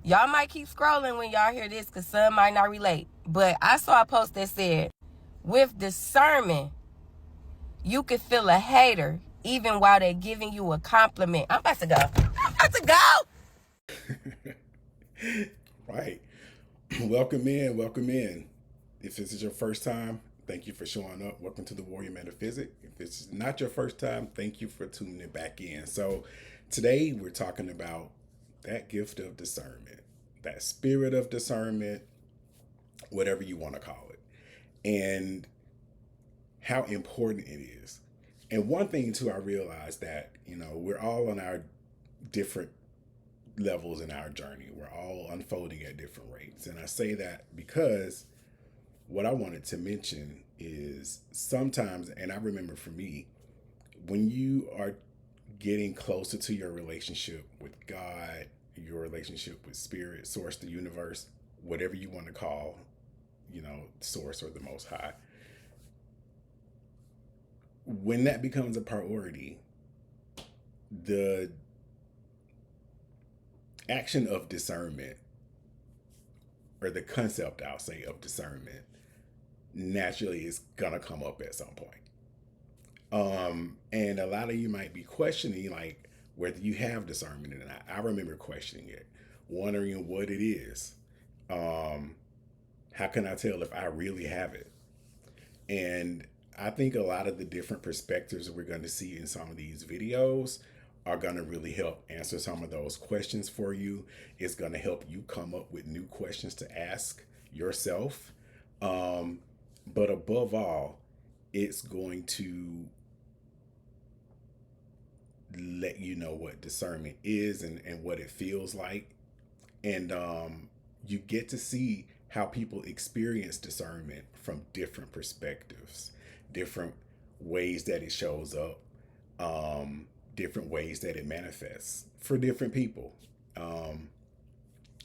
Y'all might keep scrolling when y'all hear this because some might not relate. But I saw a post that said, with discernment, you could feel a hater even while they're giving you a compliment. I'm about to go. Right. Welcome in. If this is your first time, thank you for showing up. Welcome to the WarriorMetaphysic. If this is not your first time, thank you for tuning back in. So today we're talking about that gift of discernment, that spirit of discernment, whatever you want to call it, and how important it is. And one thing too, I realized that, we're all on our different levels in our journey. We're all unfolding at different rates. And I say that because what I wanted to mention is sometimes, and I remember for me, when you are getting closer to your relationship with God, your relationship with spirit, source, the universe, whatever you want to call, source or the most high, when that becomes a priority, the action of discernment, or the concept, I'll say, of discernment, naturally is gonna come up at some point. And a lot of you might be questioning, like, whether you have discernment or not. I remember questioning it, wondering what it is. How can I tell if I really have it? And I think a lot of the different perspectives that we're going to see in some of these videos are going to really help answer some of those questions for you. It's going to help you come up with new questions to ask yourself. But above all, it's going to let you know what discernment is and what it feels like. And you get to see how people experience discernment from different perspectives, different ways that it shows up, different ways that it manifests for different people.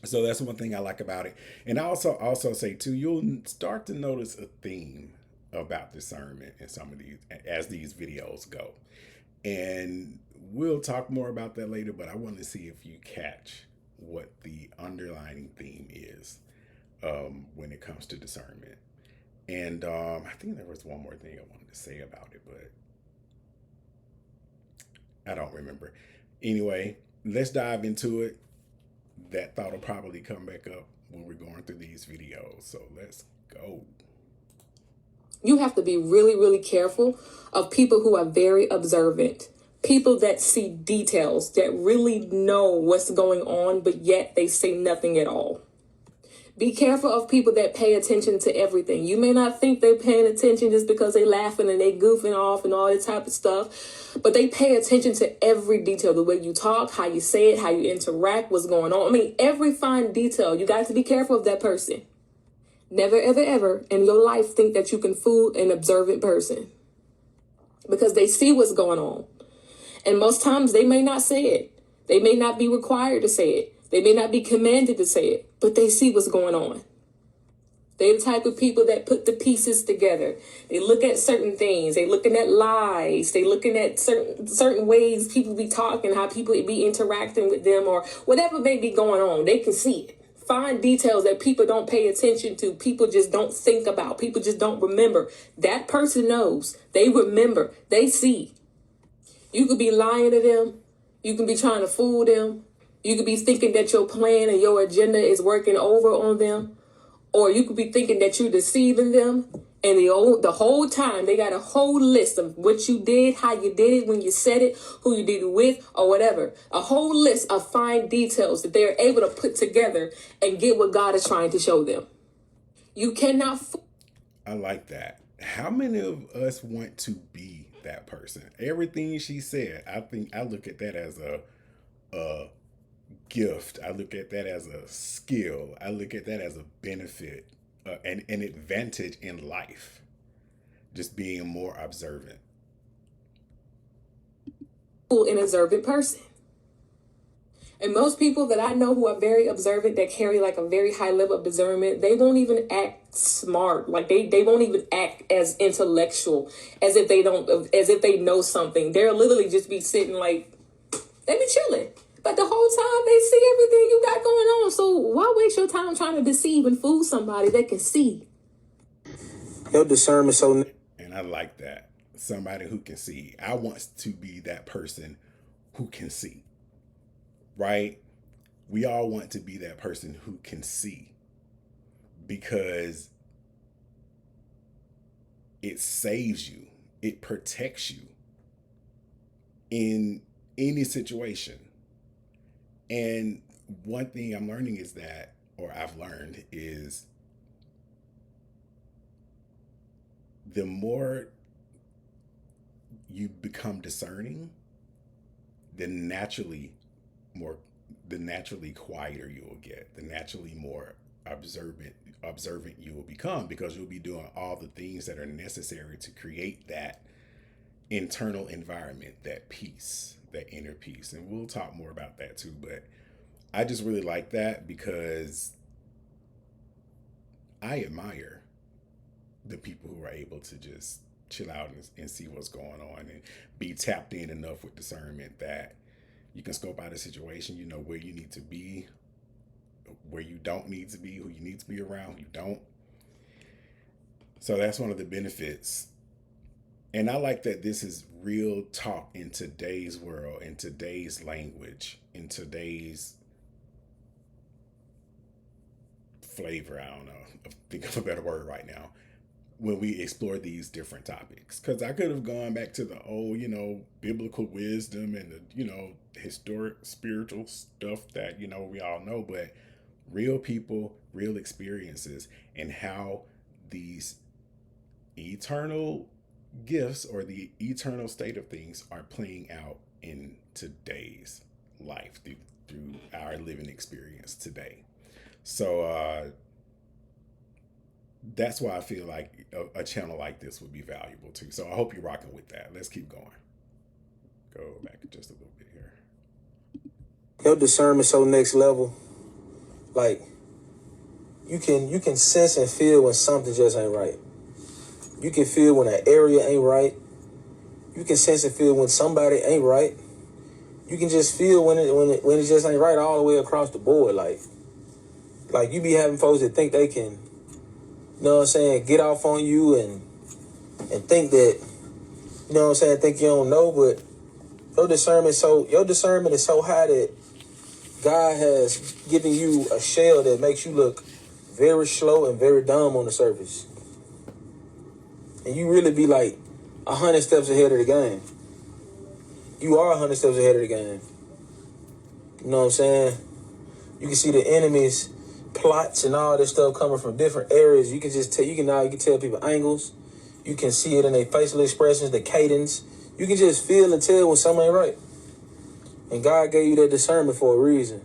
So that's one thing I like about it. And I also say too, you'll start to notice a theme about discernment in some of these as these videos go. And we'll talk more about that later, but I want to see if you catch what the underlying theme is when it comes to discernment. And I think there was one more thing I wanted to say about it, but I don't remember. Anyway, let's dive into it. That thought will probably come back up when we're going through these videos. So let's go. You have to be really, really careful of people who are very observant. People that see details, that really know what's going on, but yet they say nothing at all. Be careful of people that pay attention to everything. You may not think they're paying attention just because they laughing and they goofing off and all that type of stuff, but they pay attention to every detail, the way you talk, how you say it, how you interact, what's going on. I mean, every fine detail. You got to be careful of that person. Never, ever, ever in your life think that you can fool an observant person, because they see what's going on. And most times they may not say it. They may not be required to say it. They may not be commanded to say it, but they see what's going on. They're the type of people that put the pieces together. They look at certain things. They looking at lies. They looking at certain ways people be talking, how people be interacting with them, or whatever may be going on. They can see it. Find details that people don't pay attention to. People just don't think about. People just don't remember. That person knows. They remember. They see. You could be lying to them. You can be trying to fool them. You could be thinking that your plan and your agenda is working over on them. Or you could be thinking that you're deceiving them. And the whole time, they got a whole list of what you did, how you did it, when you said it, who you did it with, or whatever. A whole list of fine details that they're able to put together and get what God is trying to show them. You cannot... I like that. How many of us want to be that person? Everything she said, I look at that as a gift. I look at that as a skill. I look at that as a benefit, an advantage in life. Just being more observant. An observant person. And most people that I know who are very observant, that carry like a very high level of discernment, they won't even act smart. Like they won't even act as intellectual, as if they know something. They'll literally just be sitting like, they be chilling. But the whole time they see everything you got going on. So why waste your time trying to deceive and fool somebody that can see? Your discernment so... And I like that. Somebody who can see. I want to be that person who can see. Right? We all want to be that person who can see. Because it saves you. It protects you in any situation. And one thing I'm learning is that, or I've learned, is the more you become discerning, the naturally quieter you will get, the naturally more observant you will become, because you'll be doing all the things that are necessary to create that internal environment, that peace, that inner peace. And we'll talk more about that too, but I just really like that because I admire the people who are able to just chill out and see what's going on and be tapped in enough with discernment that you can scope out a situation, you know where you need to be, where you don't need to be, who you need to be around, who you don't. So that's one of the benefits. And I like that this is real talk in today's world, in today's language, in today's flavor. I don't know, think of a better word right now, when we explore these different topics. Because I could have gone back to the old, biblical wisdom and the, historic spiritual stuff that, we all know, but real people, real experiences, and how these eternal gifts or the eternal state of things are playing out in today's life through our living experience today. So that's why I feel like a channel like this would be valuable too. So I hope you're rocking with that. Let's keep going. Go back just a little bit here. Your discernment so next level. Like, you can sense and feel when something just ain't right. You can feel when an area ain't right. You can sense and feel when somebody ain't right. You can just feel when it just ain't right all the way across the board. Like you be having folks that think they can, get off on you and think that, think you don't know, but your discernment is so high that God has given you a shell that makes you look very slow and very dumb on the surface. And you really be like 100 steps ahead of the game. You are 100 steps ahead of the game. You know what I'm saying? You can see the enemy's plots and all this stuff coming from different areas. You can just tell, you can tell people angles. You can see it in their facial expressions, the cadence. You can just feel and tell when something ain't right. And God gave you that discernment for a reason.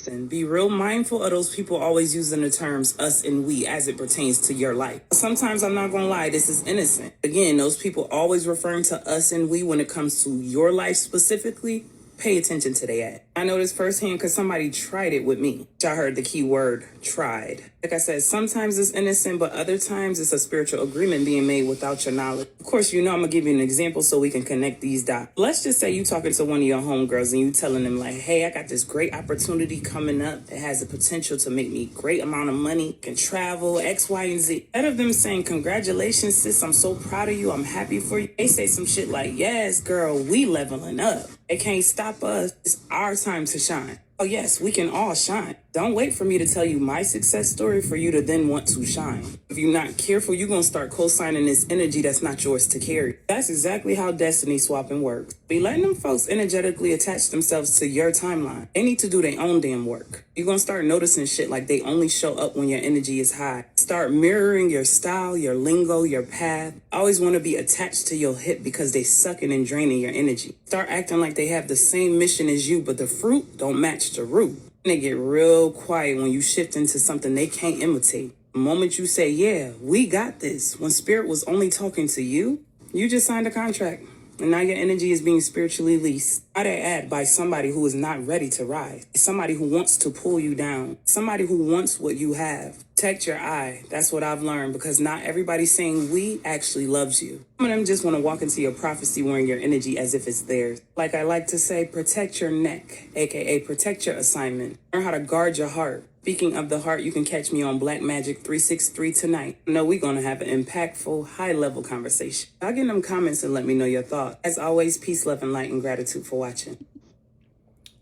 And be real mindful of those people always using the terms us and we as it pertains to your life. Sometimes, I'm not gonna lie, this is innocent. Again, those people always referring to us and we when it comes to your life specifically. Pay attention to they at. I know this firsthand because somebody tried it with me. I heard the key word tried. Like I said, sometimes it's innocent, but other times it's a spiritual agreement being made without your knowledge. Of course, I'm gonna give you an example so we can connect these dots. Let's just say you talking to one of your homegirls and you telling them like, hey, I got this great opportunity coming up that has the potential to make me great amount of money, can travel, X, Y, and Z. Instead of them saying, congratulations, sis, I'm so proud of you, I'm happy for you, they say some shit like, yes, girl, we leveling up. It can't stop us. It's our time to shine. Oh, yes, we can all shine. Don't wait for me to tell you my success story for you to then want to shine. If you're not careful, you're going to start co-signing this energy that's not yours to carry. That's exactly how destiny swapping works. Be letting them folks energetically attach themselves to your timeline. They need to do their own damn work. You're going to start noticing shit like they only show up when your energy is high. Start mirroring your style, your lingo, your path. Always want to be attached to your hip because they sucking and draining your energy. Start acting like they have the same mission as you, but the fruit don't match the root. And they get real quiet when you shift into something they can't imitate. The moment you say, yeah, we got this, when spirit was only talking to you, you just signed a contract. And now your energy is being spiritually leased. By that ad by somebody who is not ready to rise. Somebody who wants to pull you down. Somebody who wants what you have. Protect your eye. That's what I've learned, because not everybody saying we actually loves you. Some of them just want to walk into your prophecy wearing your energy as if it's theirs. Like I like to say, protect your neck, aka protect your assignment. Learn how to guard your heart. Speaking of the heart, you can catch me on Black Magic 363 tonight. I know we're going to have an impactful, high-level conversation. I'll get in them comments and let me know your thoughts. As always, peace, love, and light, and gratitude for watching.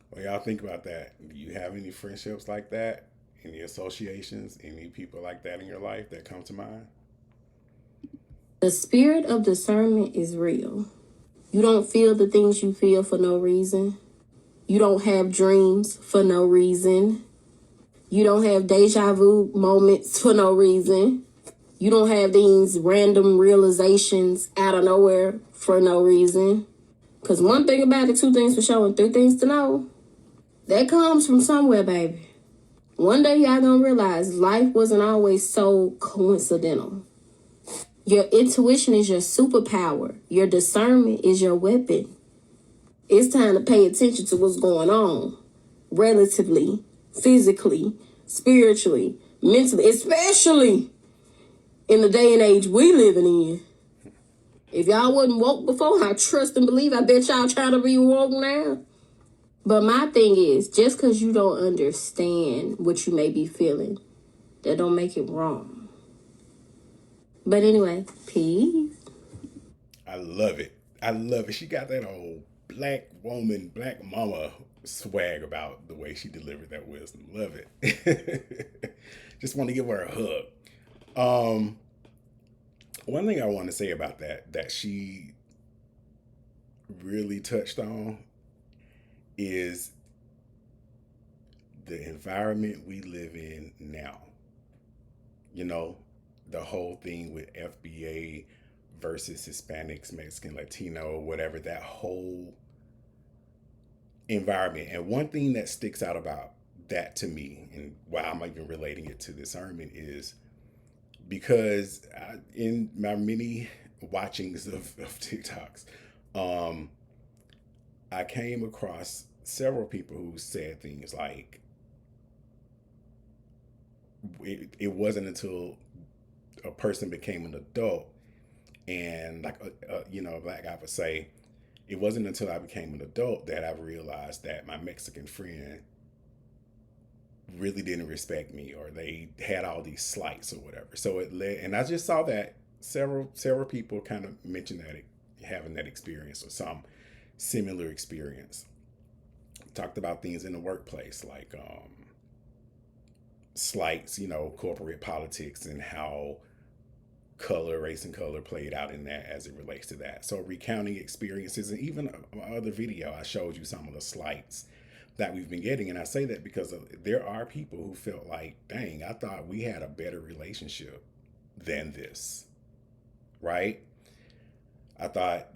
Well, y'all think about that. Do you have any friendships like that? Any associations? Any people like that in your life that come to mind? The spirit of discernment is real. You don't feel the things you feel for no reason. You don't have dreams for no reason. You don't have deja vu moments for no reason. You don't have these random realizations out of nowhere for no reason. Because one thing about it, two things for sure, and three things to know. That comes from somewhere, baby. One day y'all gonna realize life wasn't always so coincidental. Your intuition is your superpower. Your discernment is your weapon. It's time to pay attention to what's going on. Relatively, physically, spiritually, mentally, especially in the day and age we living in. If y'all wasn't woke before, I trust and believe, I bet y'all trying to be woke now. But my thing is, just because you don't understand what you may be feeling, that don't make it wrong. But anyway, peace. I love it. I love it. She got that old black woman, black mama swag about the way she delivered that wisdom. Love it. Just want to give her a hug. One thing I want to say about that she really touched on is the environment we live in now. You know, the whole thing with FBA versus Hispanics, Mexican, Latino, whatever, that whole environment. And one thing that sticks out about that to me, and why I'm even relating it to discernment, is because in my many watchings of TikToks, I came across several people who said things like, it wasn't until a person became an adult, and like a black guy would say, it wasn't until I became an adult that I realized that my Mexican friend really didn't respect me, or they had all these slights or whatever. So it led, and I just saw that several people kind of mention that having that experience or some similar experience. Talked about things in the workplace like slights, corporate politics, and how race and color played out in that as it relates to that. So recounting experiences, and even other video, I showed you some of the slights that we've been getting. And I say that because there are people who felt like, dang, I thought we had a better relationship than this, right? I thought,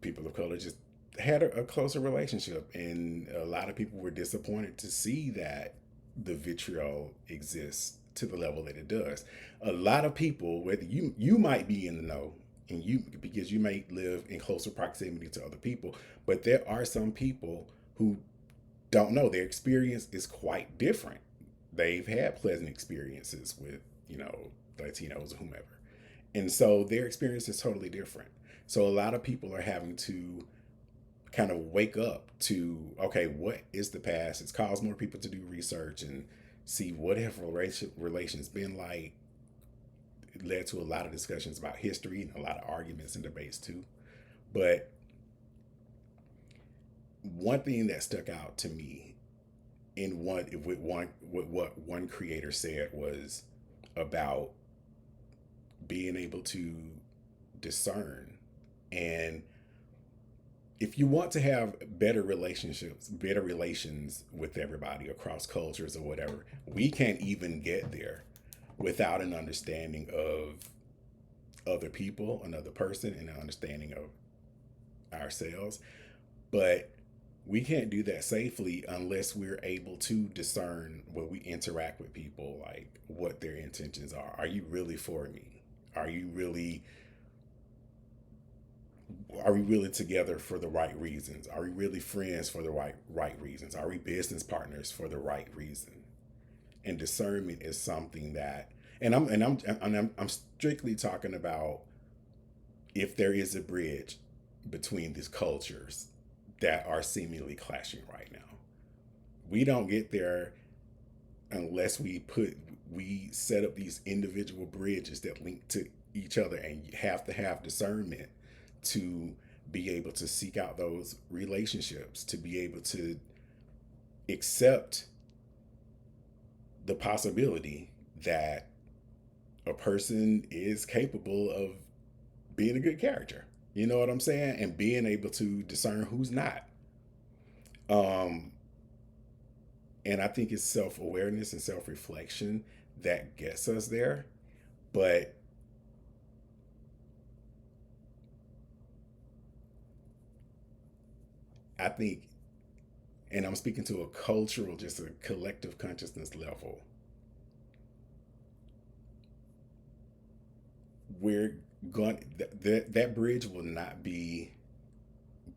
people of color just had a closer relationship, and a lot of people were disappointed to see that the vitriol exists to the level that it does. A lot of people, whether you might be in the know, and because you may live in closer proximity to other people, but there are some people who don't know. Their experience is quite different. They've had pleasant experiences with Latinos or whomever, and so their experience is totally different. So a lot of people are having to kind of wake up to, okay, what is the past? It's caused more people to do research and see what have relations been like. It led to a lot of discussions about history and a lot of arguments and debates too. But one thing that stuck out to me in what one creator said was about being able to discern. And if you want to have better relationships, better relations with everybody across cultures or whatever, we can't even get there without an understanding of other people, another person, and an understanding of ourselves. But we can't do that safely unless we're able to discern when we interact with people, like what their intentions are. Are you really for me? Are we really together for the right reasons? Are we really friends for the right reasons? Are we business partners for the right reason? And discernment is something that, and I'm strictly talking about if there is a bridge between these cultures that are seemingly clashing right now. We don't get there unless we set up these individual bridges that link to each other, and you have to have discernment to be able to seek out those relationships, to be able to accept the possibility that a person is capable of being a good character. You know what I'm saying? And being able to discern who's not. And I think it's self-awareness and self-reflection that gets us there. But I think, and I'm speaking to a cultural, just a collective consciousness level, we're going, that bridge will not be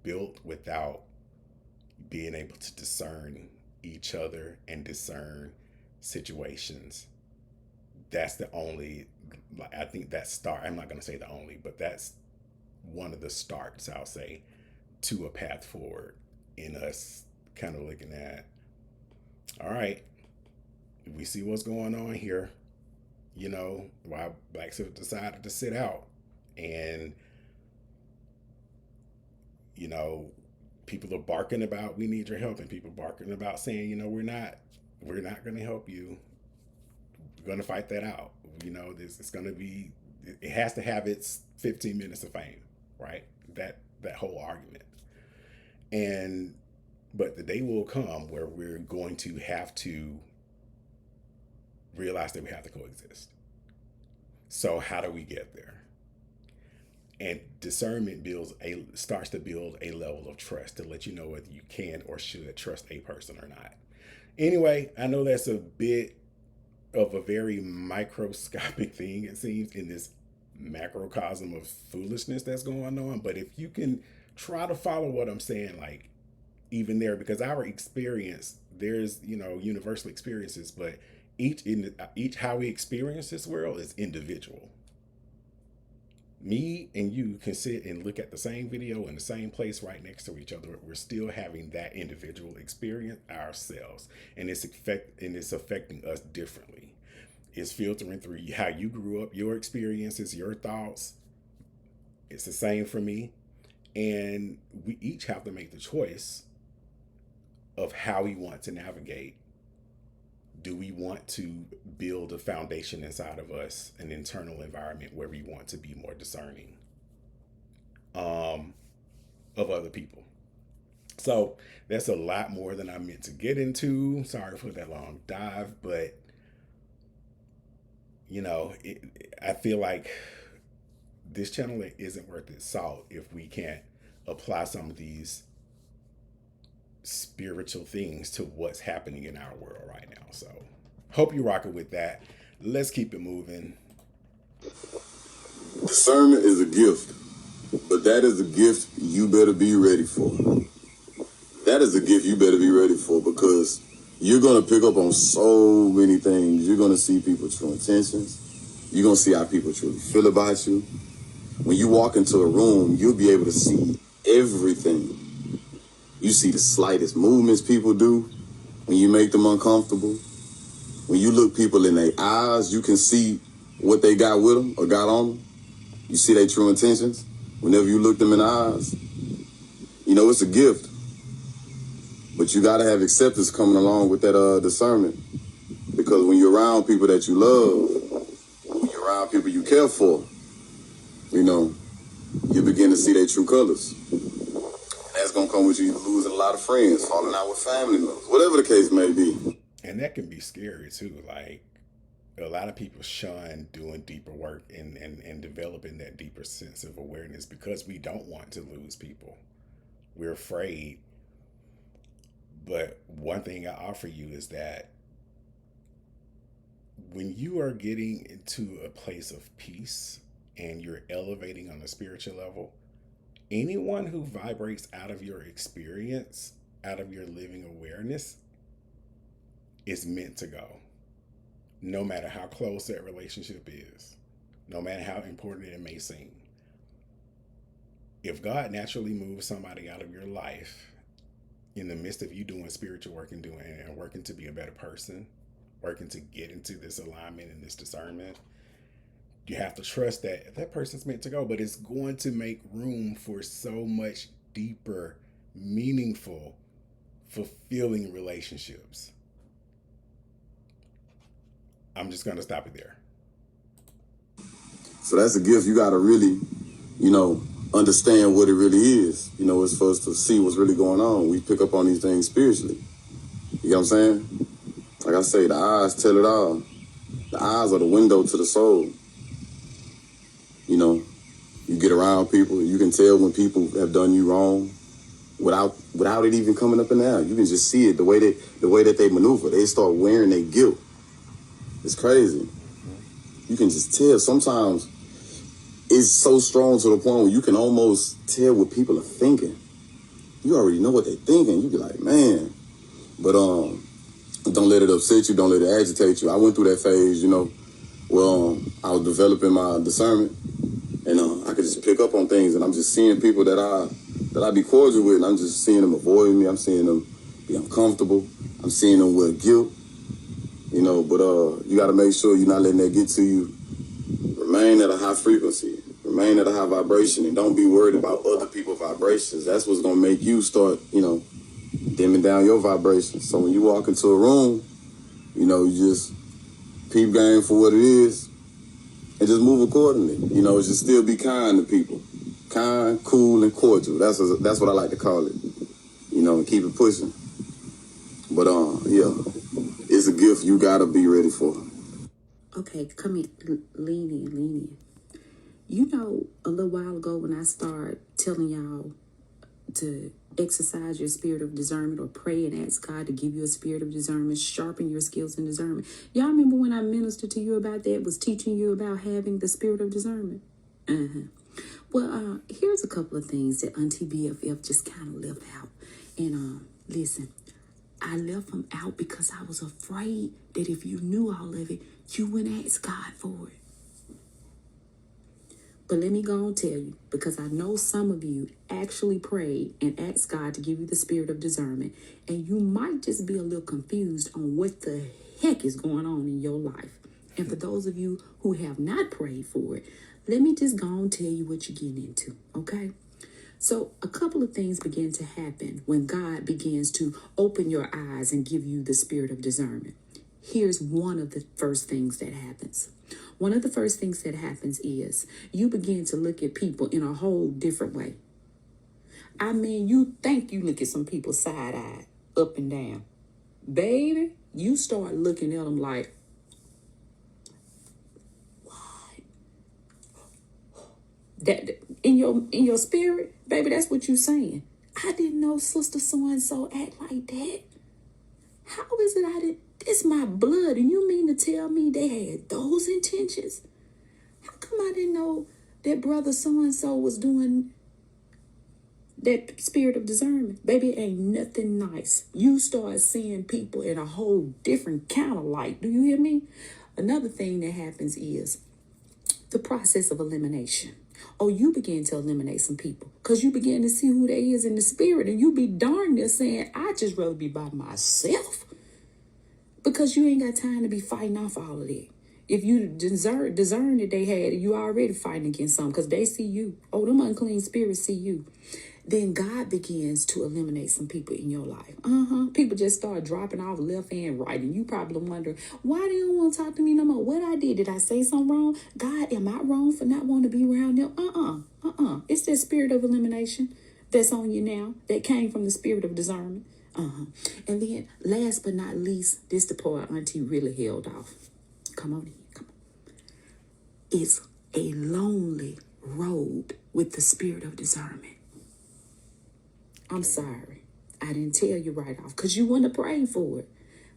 built without being able to discern each other and discern situations. That's the only, I think that start, I'm not going to say the only, but that's one of the starts, I'll say, to a path forward in us kind of looking at, all right, we see what's going on here. You know, why blacks have decided to sit out, and, you know, people are barking about, we need your help, and people barking about saying, you know, we're not going to help you. We're going to fight that out. You know, it's going to be, it has to have its 15 minutes of fame, right? That whole argument. But the day will come where we're going to have to realize that we have to coexist. So how do we get there? And discernment starts to build a level of trust to let you know whether you can or should trust a person or not. Anyway, I know that's a bit of a very microscopic thing, it seems, in this macrocosm of foolishness that's going on. But if you can try to follow what I'm saying, like, even there, because our experience, there's, you know, universal experiences, but each how we experience this world is individual. Me and you can sit and look at the same video in the same place right next to each other. We're still having that individual experience ourselves, and it's affecting us differently. It's filtering through how you grew up, your experiences, your thoughts. It's the same for me, and we each have to make the choice of how we want to navigate. Do we want to build a foundation inside of us, an internal environment where we want to be more discerning of other people? So that's a lot more than I meant to get into. Sorry for that long dive, but you know, I feel like this channel isn't worth its salt if we can't apply some of these spiritual things to what's happening in our world right now. So hope you're rocking with that. Let's keep it moving. Discernment is a gift, but that is a gift you better be ready for. That is a gift you better be ready for, because you're going to pick up on so many things. You're going to see people's true intentions. You're going to see how people truly feel about you. When you walk into a room, you'll be able to see everything. You see the slightest movements people do when you make them uncomfortable. When you look people in their eyes, you can see what they got with them or got on them. You see their true intentions whenever you look them in the eyes. You know, it's a gift. But you got to have acceptance coming along with that discernment. Because when you're around people that you love, when you're around people you care for, you know, you begin to see their true colors. That's going to come with you losing a lot of friends, falling out with family members, whatever the case may be. And that can be scary too. Like, a lot of people shun doing deeper work and developing that deeper sense of awareness because we don't want to lose people. We're afraid. But one thing I offer you is that when you are getting into a place of peace and you're elevating on a spiritual level, anyone who vibrates out of your experience, out of your living awareness, is meant to go. no matter how close that relationship is, no matter how important it may seem. If God naturally moves somebody out of your life in the midst of you doing spiritual work and working to be a better person, working to get into this alignment and this discernment, you have to trust that that person's meant to go, but it's going to make room for so much deeper, meaningful, fulfilling relationships. I'm just going to stop it there. So that's a gift. You got to really, understand what it really is. It's for us to see what's really going on. We pick up on these things spiritually. You know what I'm saying? Like I say, the eyes tell it all. The eyes are the window to the soul. You get around people, you can tell when people have done you wrong without it even coming up in the air. You can just see it, the way that they maneuver. They start wearing their guilt. It's crazy. You can just tell. Sometimes it's so strong to the point where you can almost tell what people are thinking. You already know what they're thinking. You be like, man. But don't let it upset you. Don't let it agitate you. I went through that phase, where I was developing my discernment, and I could just pick up on things, and I'm just seeing people that I be cordial with, and I'm just seeing them avoid me. I'm seeing them be uncomfortable. I'm seeing them with guilt. But you got to make sure you're not letting that get to you. Remain at a high frequency. Remain at a high vibration, and don't be worried about other people's vibrations. That's what's going to make you start, dimming down your vibrations. So when you walk into a room, you just peep game for what it is and just move accordingly. Just still be kind to people. Kind, cool, and cordial. That's what I like to call it. And keep it pushing. But, yeah, it's a gift you got to be ready for. Okay, come here, lean in. A little while ago when I started telling y'all to exercise your spirit of discernment or pray and ask God to give you a spirit of discernment, sharpen your skills in discernment. Y'all remember when I ministered to you about that, was teaching you about having the spirit of discernment? Well, here's a couple of things that Auntie BFF just kind of left out. And listen, I left them out because I was afraid that if you knew all of it, you wouldn't ask God for it. But let me go and tell you, because I know some of you actually prayed and asked God to give you the spirit of discernment, and you might just be a little confused on what the heck is going on in your life. And for those of you who have not prayed for it, let me just go and tell you what you're getting into, okay? So a couple of things begin to happen when God begins to open your eyes and give you the spirit of discernment. Here's one of the first things that happens. One of the first things that happens is you begin to look at people in a whole different way. I mean, you think you look at some people side-eyed, up and down. Baby, you start looking at them like, what? That in your spirit, baby, that's what you're saying. I didn't know Sister So-and-so act like that. How is it I didn't? It's my blood, and you mean to tell me they had those intentions? How come I didn't know that brother so-and-so was doing that spirit of discernment? Baby, it ain't nothing nice. You start seeing people in a whole different kind of light. Do you hear me? Another thing that happens is the process of elimination. Oh, you begin to eliminate some people because you begin to see who they is in the spirit, and you be darn near saying, I'd just rather be by myself. Because you ain't got time to be fighting off all of that. If you discern that they had, you already fighting against something because they see you. Oh, them unclean spirits see you. Then God begins to eliminate some people in your life. People just start dropping off left and right. And you probably wonder, why they don't want to talk to me no more? What I did? Did I say something wrong? God, am I wrong for not wanting to be around them? It's that spirit of elimination that's on you now that came from the spirit of discernment. And then last but not least, this the part Auntie really held off. Come on. It's a lonely road with the spirit of discernment. I'm sorry. I didn't tell you right off because you want to pray for it.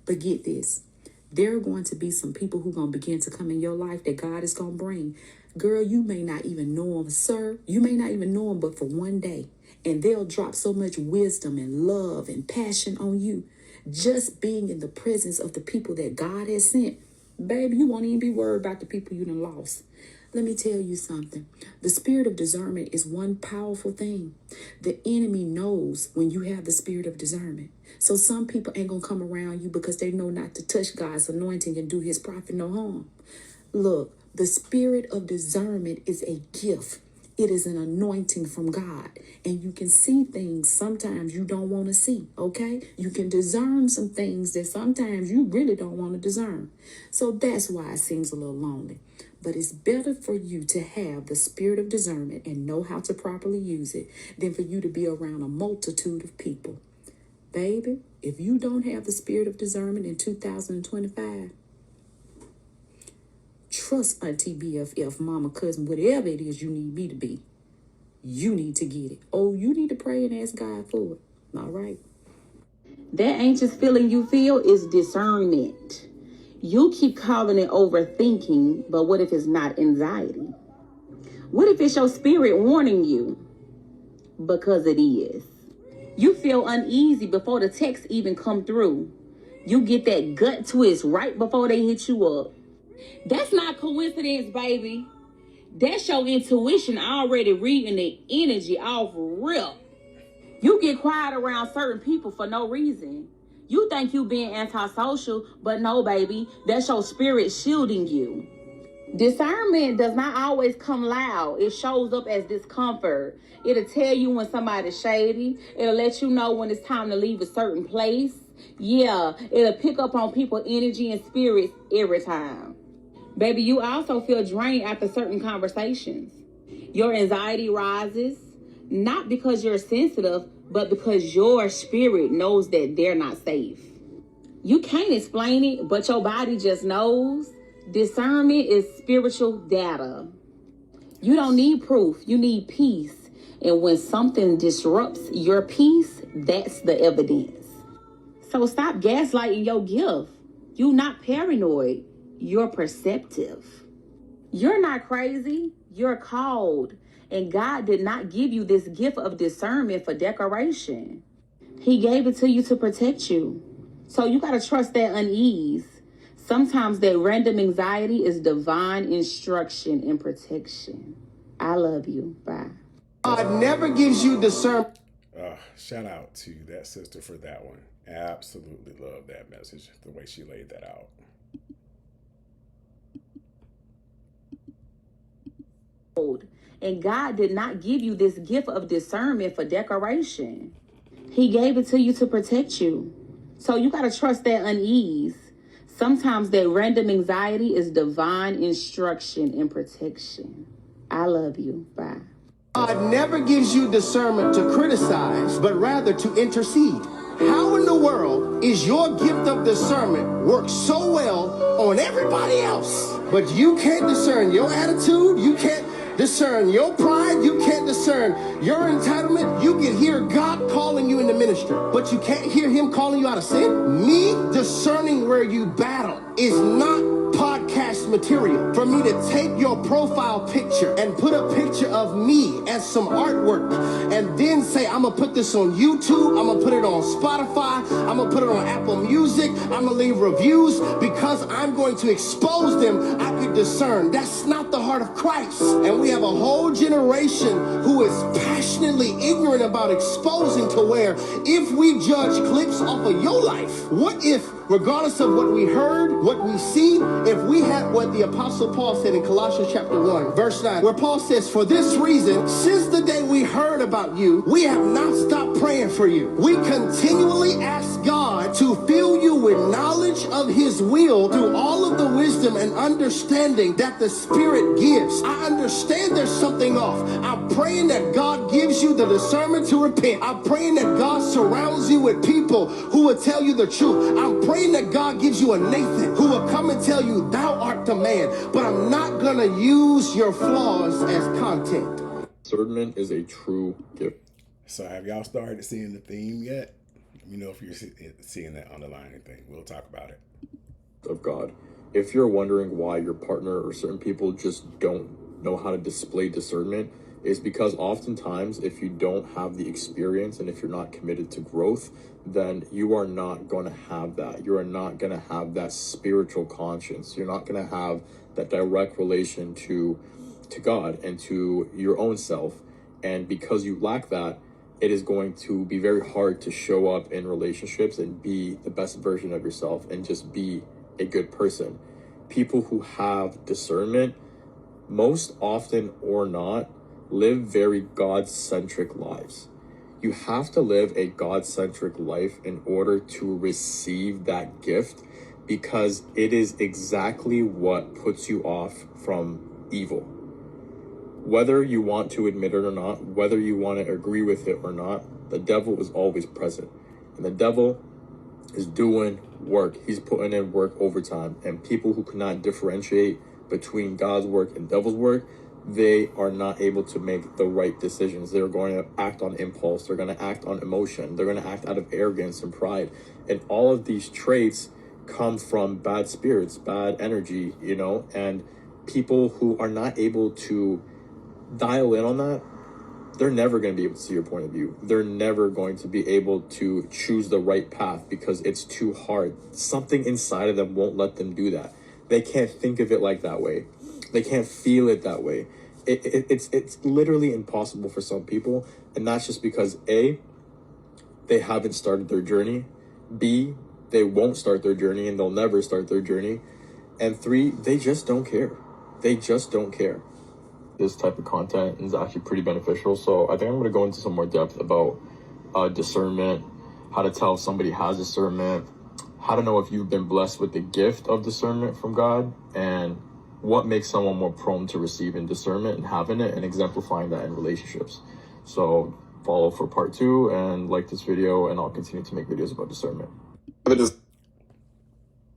But get this. There are going to be some people who are going to begin to come in your life that God is going to bring. Girl, you may not even know them, sir. You may not even know them, but for one day. And they'll drop so much wisdom and love and passion on you. Just being in the presence of the people that God has sent. baby, you won't even be worried about the people you done lost. Let me tell you something. The spirit of discernment is one powerful thing. The enemy knows when you have the spirit of discernment. So some people ain't gonna come around you because they know not to touch God's anointing and do his prophet no harm. Look, the spirit of discernment is a gift. It is an anointing from God. And you can see things sometimes you don't want to see, okay? You can discern some things that sometimes you really don't want to discern. So that's why it seems a little lonely. But it's better for you to have the spirit of discernment and know how to properly use it than for you to be around a multitude of people. Baby, if you don't have the spirit of discernment in 2025, trust Auntie BFF, mama, cousin, whatever it is you need me to be. You need to get it. Oh, you need to pray and ask God for it. All right. That anxious feeling you feel is discernment. You keep calling it overthinking, but what if it's not anxiety? What if it's your spirit warning you? Because it is. You feel uneasy before the text even come through. You get that gut twist right before they hit you up. That's not coincidence, baby. That's your intuition already reading the energy off rip. You get quiet around certain people for no reason. You think you being antisocial, but no, baby, that's your spirit shielding you. Discernment does not always come loud. It shows up as discomfort. It'll tell you when somebody's shady. It'll let you know when it's time to leave a certain place. Yeah, it'll pick up on people's energy and spirits every time. Baby, you also feel drained after certain conversations. Your anxiety rises, not because you're sensitive, but because your spirit knows that they're not safe. You can't explain it, but your body just knows. Discernment is spiritual data. You don't need proof, you need peace. And when something disrupts your peace, that's the evidence. So stop gaslighting your gift. You're not paranoid, you're perceptive. You're not crazy, you're called. And God did not give you this gift of discernment for decoration. He gave it to you to protect you. So you got to trust that unease. Sometimes that random anxiety is divine instruction and protection. I love you. Bye. God never gives you discernment. Shout out to that sister for that one. Absolutely love that message, the way she laid that out. And God did not give you this gift of discernment for decoration. He gave it to you to protect you. So you got to trust that unease. Sometimes that random anxiety is divine instruction and protection. I love you. Bye. God never gives you discernment to criticize, but rather to intercede. How in the world is your gift of discernment work so well on everybody else, but you can't discern your attitude, you can't discern your pride, you can't discern your entitlement? You can hear God calling you into ministry, but you can't hear him calling you out of sin? Me discerning where you battle is not podcast material for me to take your profile picture and put a picture of me as some artwork and then say, I'm gonna put this on YouTube, I'm gonna put it on Spotify, I'm gonna put it on Apple Music, I'm gonna leave reviews because I'm going to expose them. I could discern. That's not the heart of Christ. And we have a whole generation who is passionately ignorant about exposing, to where if we judge clips off of your life, what if, regardless of what we heard, what we see, if we had what the Apostle Paul said in Colossians chapter 1, verse 9, where Paul says, for this reason, since the day we heard about you, we have not stopped praying for you. We continually ask God to fill you with knowledge of his will through all of the wisdom and understanding that the Spirit gives. I understand there's something off. I'm praying that God gives you the discernment to repent. I'm praying that God surrounds you with people who will tell you the truth. I'm praying that God gives you a Nathan who will come and tell you, thou art the man. But I'm not going to use your flaws as content. Discernment is a true gift. So have y'all started seeing the theme yet? Let me know if you're seeing that underlying thing. We'll talk about it. Of God. If you're wondering why your partner or certain people just don't know how to display discernment, is because oftentimes if you don't have the experience and if you're not committed to growth, then you are not going to have that. You are not going to have that spiritual conscience. You're not going to have that direct relation to God and to your own self. And because you lack that, it is going to be very hard to show up in relationships and be the best version of yourself and just be a good person. People who have discernment, most often or not, live very God-centric lives. You have to live a God-centric life in order to receive that gift, because it is exactly what puts you off from evil. Whether you want to admit it or not, whether you want to agree with it or not, the devil is always present. And the devil is doing work. He's putting in work overtime. And people who cannot differentiate between God's work and devil's work, they are not able to make the right decisions. They're going to act on impulse. They're going to act on emotion. They're going to act out of arrogance and pride. And all of these traits come from bad spirits, bad energy, you know, and people who are not able to dial in on that, they're never going to be able to see your point of view. They're never going to be able to choose the right path because it's too hard. Something inside of them won't let them do that. They can't think of it like that way. They can't feel it that way. It's literally impossible for some people. And that's just because A, they haven't started their journey. B, they won't start their journey and they'll never start their journey. And 3, they just don't care. They just don't care. This type of content is actually pretty beneficial. So I think I'm going to go into some more depth about discernment, how to tell if somebody has discernment, how to know if you've been blessed with the gift of discernment from God, and what makes someone more prone to receiving discernment and having it and exemplifying that in relationships. So follow for part 2 and like this video, and I'll continue to make videos about discernment.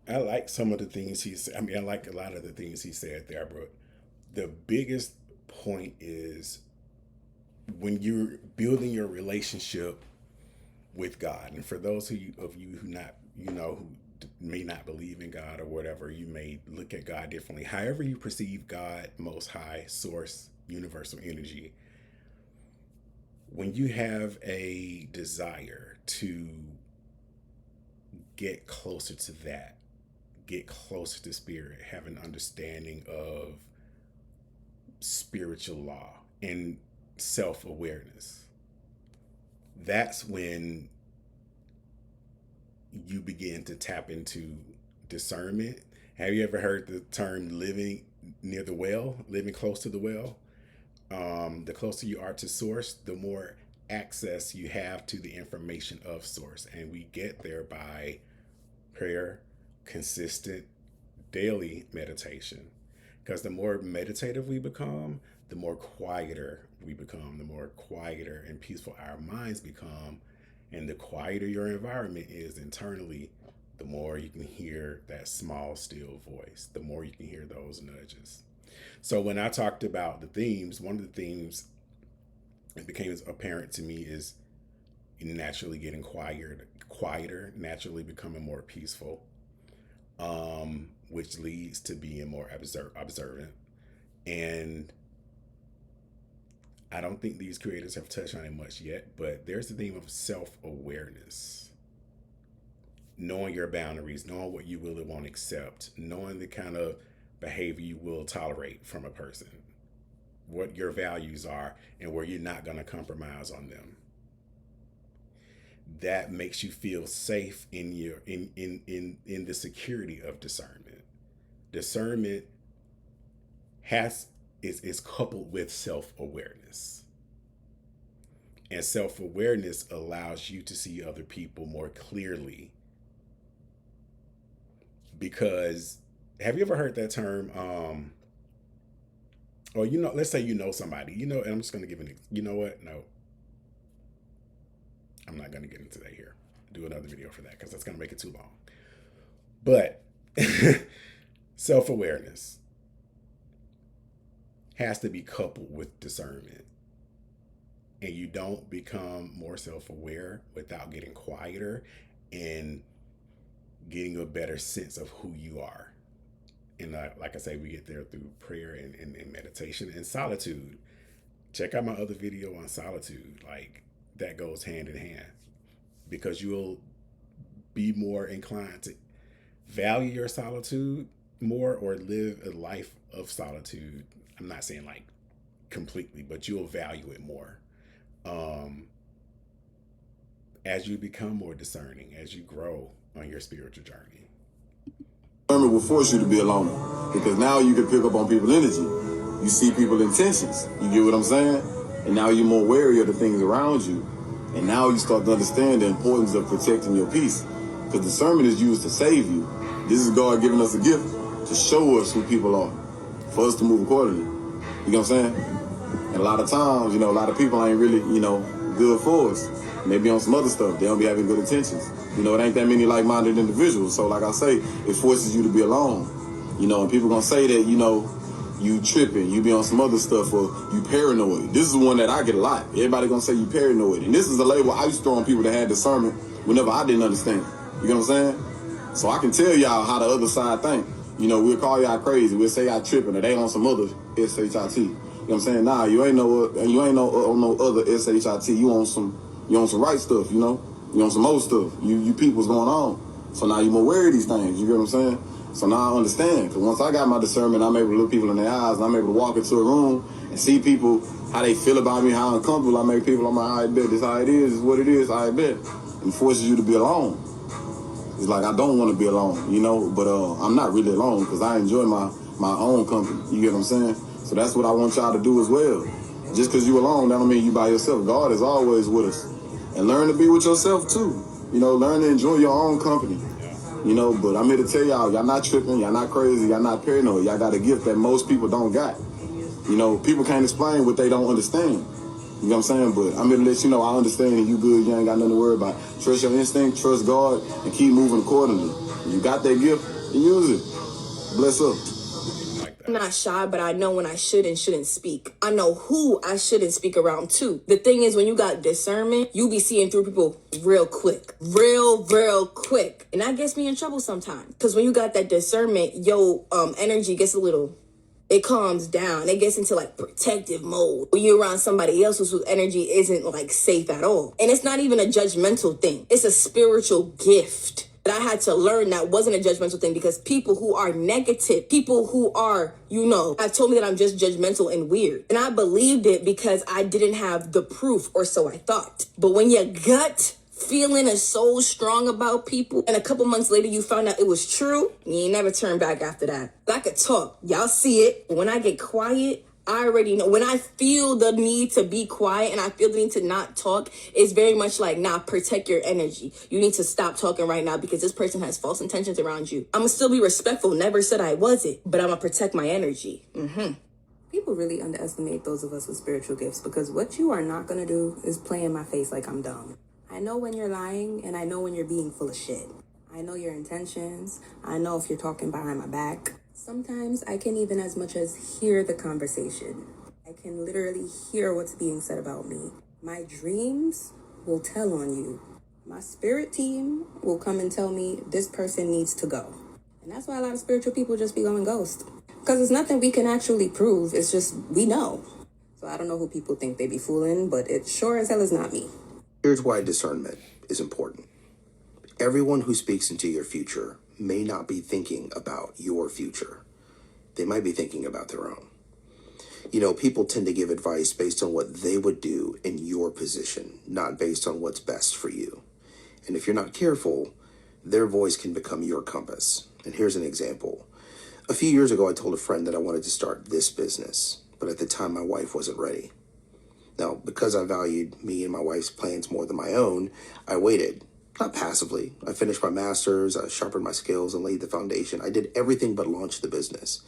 I like some of the things he said. I mean, I like a lot of the things he said there, bro. The biggest point is when you're building your relationship with God, and for those of you who not, you know, who may not believe in God or whatever, you may look at God differently. However you perceive God, Most High, Source, Universal Energy, when you have a desire to get closer to that, get closer to Spirit, have an understanding of spiritual law and self-awareness, that's when you begin to tap into discernment. Have you ever heard the term living near the well, living close to the well? The closer you are to source, the more access you have to the information of source. And we get there by prayer, consistent daily meditation. Because the more meditative we become, the more quieter we become, the more quieter and peaceful our minds become. And the quieter your environment is internally, the more you can hear that small, still voice, the more you can hear those nudges. So when I talked about the themes, one of the themes that became apparent to me is naturally getting quieter, naturally becoming more peaceful, which leads to being more observant. And I don't think these creators have touched on it much yet, but there's the theme of self-awareness. Knowing your boundaries, knowing what you will and won't accept, knowing the kind of behavior you will tolerate from a person, what your values are, and where you're not going to compromise on them. That makes you feel safe in your in the security of discernment. Discernment is coupled with self-awareness. And self-awareness allows you to see other people more clearly. Because have you ever heard that term? Or, you know, let's say you know somebody, you know, and I'm just going to give you know what? No, I'm not going to get into that here. Do another video for that because that's going to make it too long. But self-awareness has to be coupled with discernment. And you don't become more self-aware without getting quieter and getting a better sense of who you are. And like I say, we get there through prayer and meditation and solitude. check out my other video on solitude. Like, that goes hand in hand, because you'll be more inclined to value your solitude more, or live a life of solitude. I'm not saying like completely, but you'll value it more as you become more discerning, as you grow on your spiritual journey. Discernment will force you to be alone, because now you can pick up on people's energy. You see people's intentions. You get what I'm saying? And now you're more wary of the things around you. And now you start to understand the importance of protecting your peace. Because discernment is used to save you. This is God giving us a gift to show us who people are, for us to move accordingly. You know what I'm saying? And a lot of times, a lot of people ain't really, good for us. And they be on some other stuff. They don't be having good intentions. It ain't that many like-minded individuals. So like I say, it forces you to be alone. And people gonna say that, you tripping, you be on some other stuff, or you paranoid. This is one that I get a lot. Everybody gonna say you paranoid. And this is a label I used to throw on people that had discernment whenever I didn't understand. You know what I'm saying? So I can tell y'all how the other side think. We'll call y'all crazy. We'll say y'all tripping, or they on some other SHIT. You know what I'm saying? Nah, you ain't no other SHIT. You on some right stuff, You on some old stuff. You people's going on. So now you're more aware of these things. You get what I'm saying? So now I understand. Because once I got my discernment, I'm able to look people in their eyes, and I'm able to walk into a room and see people, how they feel about me, how uncomfortable I make people. I'm like, I bet this how it is what it is, I bet. And it forces you to be alone. It's like, I don't want to be alone, but I'm not really alone, because I enjoy my own company. You get what I'm saying? So that's what I want y'all to do as well. Just because you alone, that don't mean you by yourself. God is always with us. And learn to be with yourself too. Learn to enjoy your own company. But I'm here to tell y'all not tripping, y'all not crazy, y'all not paranoid. Y'all got a gift that most people don't got. People can't explain what they don't understand. You know what I'm saying? But I'm here to let you know I understand, and you good, you ain't got nothing to worry about. Trust your instinct, trust God, and keep moving accordingly. You got that gift, and use it. Bless up. I'm not shy, but I know when I should and shouldn't speak. I know who I shouldn't speak around too. The thing is, when you got discernment, you be seeing through people real quick. Real quick. And that gets me in trouble sometimes. Because when you got that discernment, your energy gets it calms down. It gets into like protective mode. When you're around somebody else whose energy isn't like safe at all. And it's not even a judgmental thing. It's a spiritual gift. But I had to learn that wasn't a judgmental thing, because people who are negative, people who are, have told me that I'm just judgmental and weird. And I believed it because I didn't have the proof, or so I thought. But when your gut feeling is so strong about people, and a couple months later you found out it was true, you ain't never turn back after that. I could talk. Y'all see it. When I get quiet, I already know. When I feel the need to be quiet and I feel the need to not talk, it's very much like, nah, protect your energy. You need to stop talking right now, because this person has false intentions around you. I'm going to still be respectful. Never said I wasn't, but I'm going to protect my energy. People really underestimate those of us with spiritual gifts, because what you are not going to do is play in my face like I'm dumb. I know when you're lying, and I know when you're being full of shit. I know your intentions. I know if you're talking behind my back. Sometimes I can even as much as hear the conversation. I can literally hear what's being said about me. My dreams will tell on you. My spirit team will come and tell me this person needs to go. And that's why a lot of spiritual people just be going ghost. Because it's nothing we can actually prove. It's just, we know. So I don't know who people think they be fooling, but it sure as hell is not me. Here's why discernment is important. Everyone who speaks into your future may not be thinking about your future. They might be thinking about their own. People tend to give advice based on what they would do in your position, not based on what's best for you. And if you're not careful, their voice can become your compass. And here's an example. A few years ago, I told a friend that I wanted to start this business, but at the time my wife wasn't ready. Now, because I valued me and my wife's plans more than my own, I waited. Not passively. I finished my master's, I sharpened my skills and laid the foundation. I did everything but launch the business.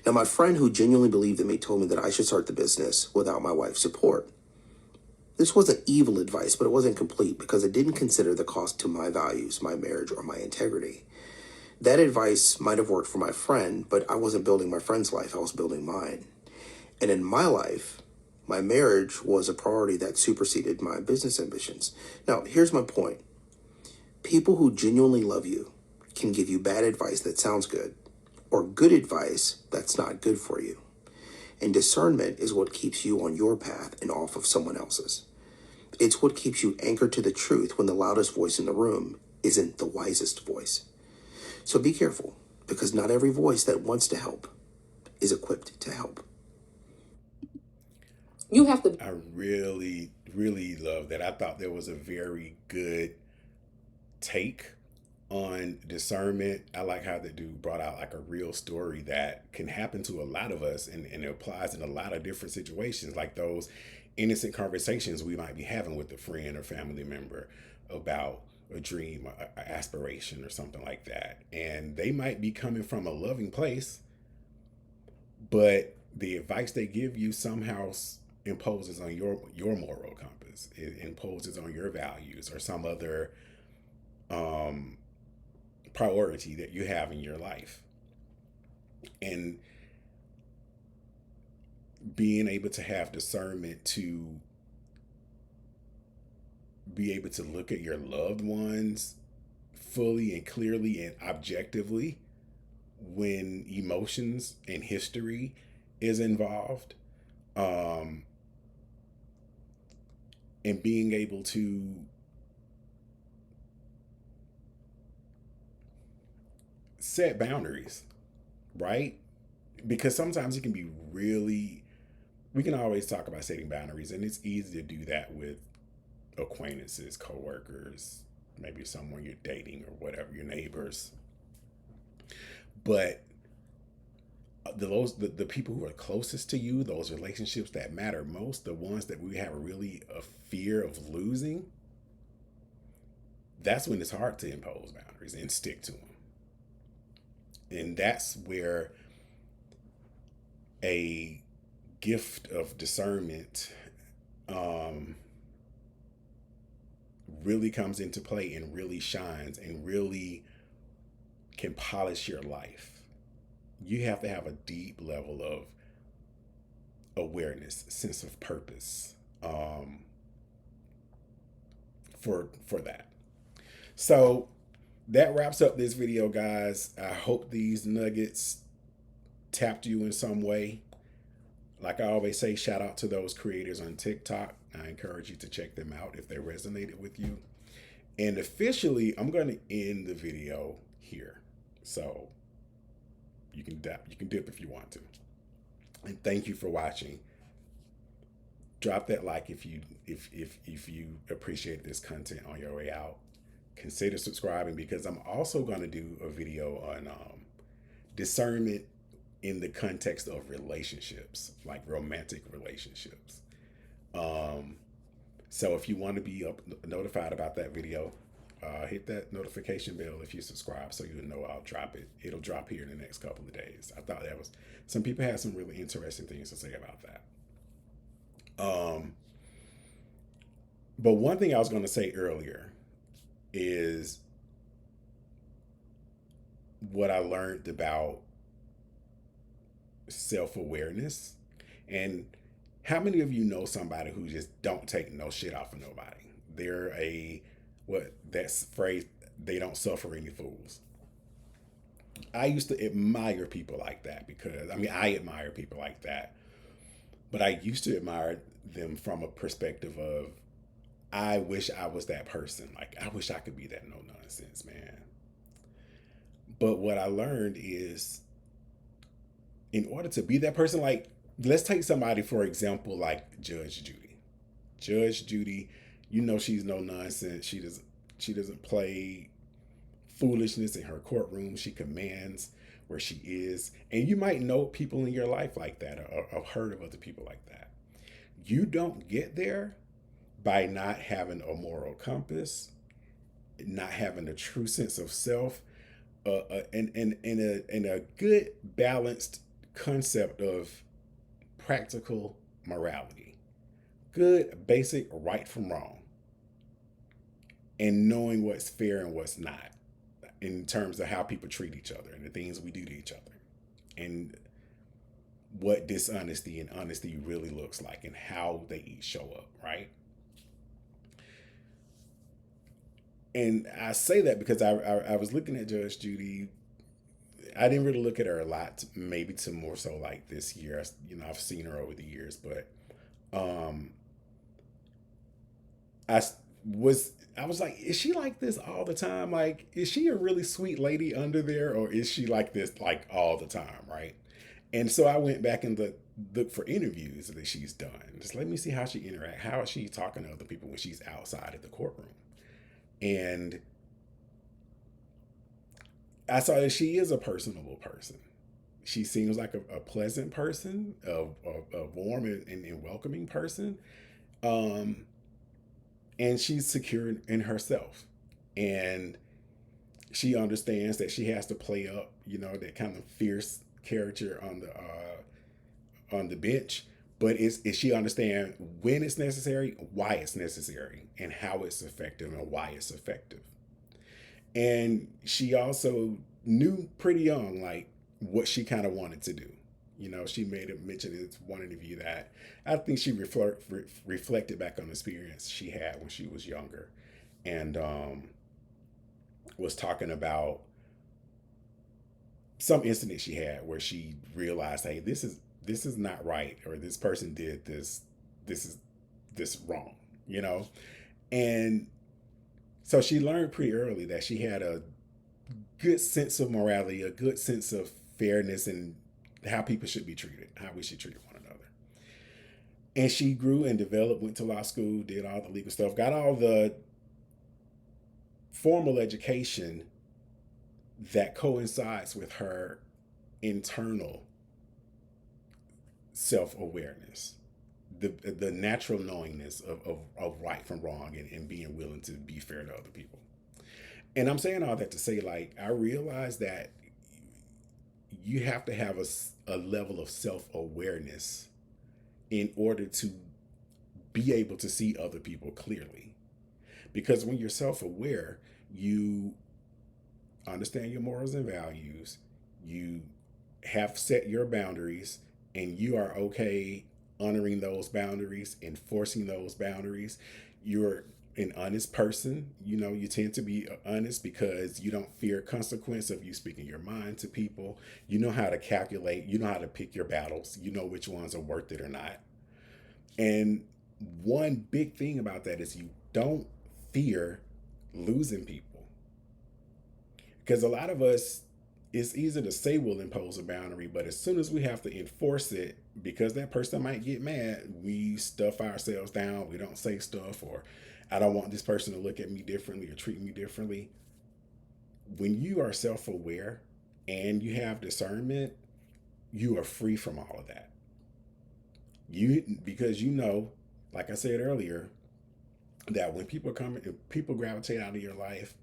Now, my friend who genuinely believed in me told me that I should start the business without my wife's support. This wasn't evil advice, but it wasn't complete, because it didn't consider the cost to my values, my marriage, or my integrity. That advice might have worked for my friend, but I wasn't building my friend's life, I was building mine. And in my life, my marriage was a priority that superseded my business ambitions. Now, here's my point. People who genuinely love you can give you bad advice that sounds good, or good advice that's not good for you. And discernment is what keeps you on your path and off of someone else's. It's what keeps you anchored to the truth when the loudest voice in the room isn't the wisest voice. So be careful, because not every voice that wants to help is equipped to help. You have to. I really, really love that. I thought there was a very good take on discernment. I like how the dude brought out like a real story that can happen to a lot of us, and it applies in a lot of different situations, like those innocent conversations we might be having with a friend or family member about a dream or aspiration or something like that. And they might be coming from a loving place, but the advice they give you somehow imposes on your moral compass. It imposes on your values or some other priority that you have in your life. And being able to have discernment to be able to look at your loved ones fully and clearly and objectively when emotions and history is involved, and being able to set boundaries, right? Because sometimes it can be really, we can always talk about setting boundaries, and it's easy to do that with acquaintances, coworkers, maybe someone you're dating or whatever, your neighbors. But the people who are closest to you, those relationships that matter most, the ones that we have really a fear of losing, that's when it's hard to impose boundaries and stick to them. And that's where a gift of discernment really comes into play and really shines and really can polish your life. You have to have a deep level of awareness, sense of purpose, for that. So that wraps up this video, guys. I hope these nuggets tapped you in some way. Like I always say, shout out to those creators on TikTok. I encourage you to check them out if they resonated with you. And officially, I'm going to end the video here. So you can dip if you want to. And thank you for watching. Drop that like if you appreciate this content on your way out. Consider subscribing, because I'm also going to do a video on discernment in the context of relationships, like romantic relationships. So if you want to be notified about that video, hit that notification bell if you subscribe, so you know I'll drop it. It'll drop here in the next couple of days. I thought some people had some really interesting things to say about that. But one thing I was going to say earlier is what I learned about self-awareness. And how many of you know somebody who just don't take no shit off of nobody? They're that's phrase, they don't suffer any fools. I used to admire people like that, because I admire people like that, but I used to admire them from a perspective of, I wish I was that person. Like, I wish I could be that no nonsense man. But what I learned is, in order to be that person, like, let's take somebody, for example, like Judge Judy. Judge Judy, she's no nonsense. She doesn't play foolishness in her courtroom. She commands where she is. And you might know people in your life like that, or heard of other people like that. You don't get there by not having a moral compass, not having a true sense of self, and a good balanced concept of practical morality, good basic right from wrong, and knowing what's fair and what's not in terms of how people treat each other and the things we do to each other, and what dishonesty and honesty really looks like and how they each show up, right? And I say that because I was looking at Judge Judy I didn't really look at her a lot, maybe to more so like this year. You know, I've seen her over the years, but um, I I was like, is she like this all the time? Like, is she a really sweet lady under there, or is she like this like all the time, right? And so I went back and looked for interviews that she's done. Just let me see how she interact. How is she talking to other people when she's outside of the courtroom? And I saw that she is a personable person. She seems like a pleasant person, a warm and welcoming person. Um, and she's secure in herself. And she understands that she has to play up, you know, that kind of fierce character on the bench. But is she understand when it's necessary, why it's necessary, and how it's effective and why it's effective. And she also knew pretty young, like, what she kind of wanted to do. You know, she made a mention in one interview that I think she reflected back on the experience she had when she was younger, and was talking about some incident she had where she realized, hey, this is not right, or this person did this wrong, you know. And so she learned pretty early that she had a good sense of morality, a good sense of fairness, and how people should be treated, how we should treat one another. And she grew and developed, went to law school, did all the legal stuff, got all the formal education that coincides with her internal self-awareness, the natural knowingness of right from wrong, and being willing to be fair to other people. And I'm saying all that to say, like, I realize that you have to have a level of self-awareness in order to be able to see other people clearly. Because when you're self-aware, you understand your morals and values, you have set your boundaries, and you are okay honoring those boundaries, enforcing those boundaries. You're an honest person. You know, you tend to be honest because you don't fear consequence of you speaking your mind to people. You know how to calculate, you know how to pick your battles, you know which ones are worth it or not. And one big thing about that is you don't fear losing people. Because a lot of us, it's easy to say we'll impose a boundary, but as soon as we have to enforce it, because that person might get mad, we stuff ourselves down. We don't say stuff, or I don't want this person to look at me differently or treat me differently. When you are self-aware and you have discernment, you are free from all of that. Because you know, like I said earlier, that when people come, if people gravitate out of your life,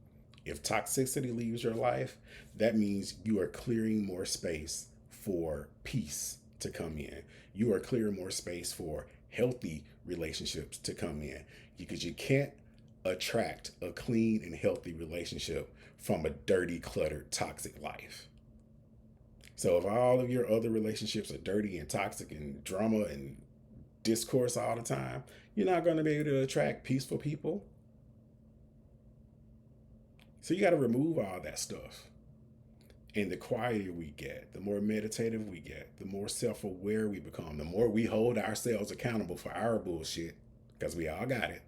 if toxicity leaves your life, that means you are clearing more space for peace to come in. You are clearing more space for healthy relationships to come in, because you can't attract a clean and healthy relationship from a dirty, cluttered, toxic life. So if all of your other relationships are dirty and toxic and drama and discourse all the time, you're not going to be able to attract peaceful people. So you got to remove all that stuff. And the quieter we get, the more meditative we get, the more self-aware we become, the more we hold ourselves accountable for our bullshit, because we all got it.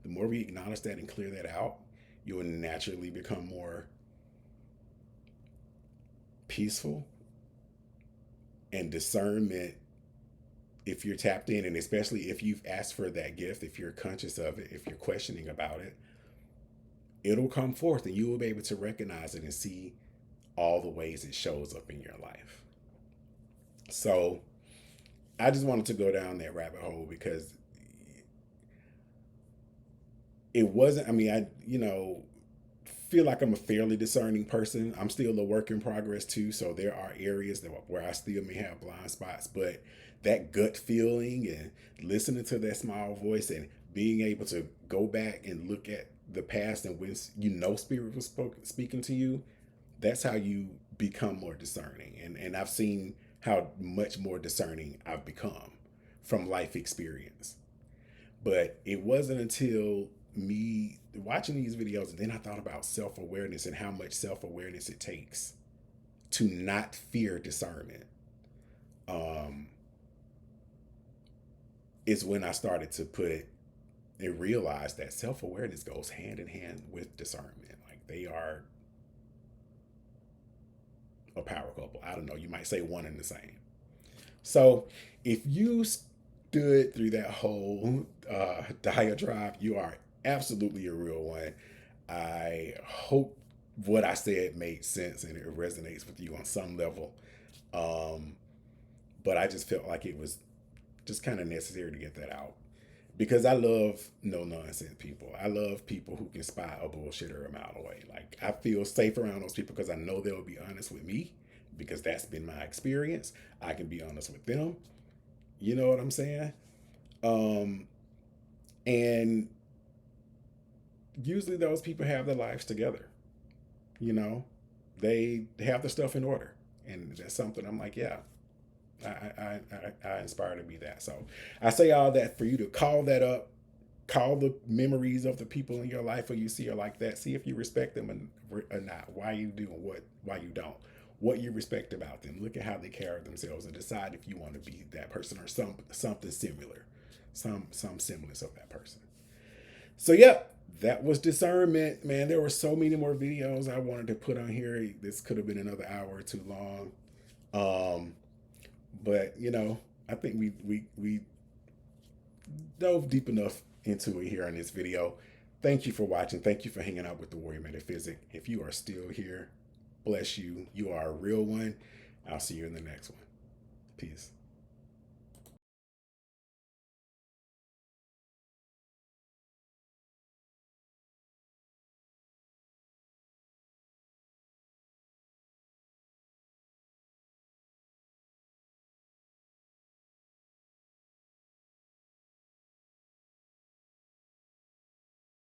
The more we acknowledge that and clear that out, you will naturally become more peaceful. And discernment, if you're tapped in, and especially if you've asked for that gift, if you're conscious of it, if you're questioning about it, it'll come forth and you will be able to recognize it and see all the ways it shows up in your life. So I just wanted to go down that rabbit hole because it wasn't, I mean, I feel like I'm a fairly discerning person. I'm still a work in progress too. So there are areas where I still may have blind spots, but that gut feeling and listening to that small voice and being able to go back and look at the past, and when you know spirit was speaking to you, that's how you become more discerning. And I've seen how much more discerning I've become from life experience. But it wasn't until me watching these videos and then I thought about self-awareness and how much self-awareness it takes to not fear discernment is when I started to put it and realize that self-awareness goes hand in hand with discernment. Like they are a power couple. I don't know, you might say one and the same. So if you stood through that whole diatribe, you are absolutely a real one. I hope what I said made sense and it resonates with you on some level. But I just felt like it was just kind of necessary to get that out. Because I love no nonsense people. I love people who can spot a bullshitter a mile away. Like I feel safe around those people because I know they'll be honest with me, because that's been my experience. I can be honest with them. You know what I'm saying? And usually those people have their lives together. You know, they have their stuff in order. And that's something I'm like, yeah, I aspire to be that. So I say all that for you to call that up, call the memories of the people in your life who you see are like that. See if you respect them or not. Why you do and why you don't. What you respect about them. Look at how they carry themselves and decide if you want to be that person or something similar, some semblance of that person. So yep, that was discernment, man. There were so many more videos I wanted to put on here. This could have been another hour or too long. But you know, I think we dove deep enough into it here on this video. Thank you for watching. Thank you for hanging out with the Warrior Metaphysic. If you are still here, bless you. You are a real one. I'll see you in the next one. Peace.